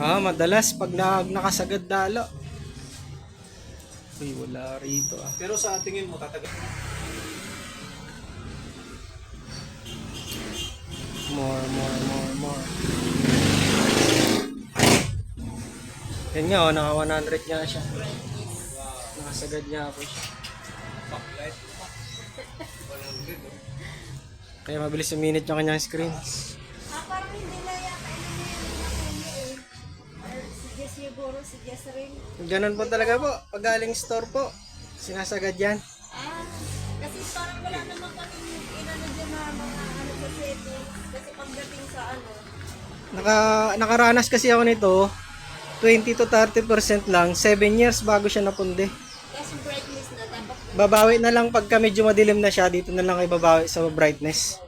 Madalas pag nakasagad dalo. Uy, wala rito ah. Pero sa tingin mo tatagal? More. Yan nga oh, naka 100 nga siya. Nakasagad niya ako siya. Backlight. Kaya mabilis uminit yung kanyang screen. Parang hindi na yata ininom na si Jess siguro, si Jess rin. Ganun po talaga po. Pag galing store po, sinasagad yan. Kasi parang wala naman kami inano dyan na mga ano sa setting. Kasi pagdating sa ano. Nakaranas kasi ako nito, 20 to 30% lang, 7 years bago siya napundi. Kasi brightness na dapat. Babawi na lang pagka medyo madilim na siya, dito na lang kayo babawi sa brightness.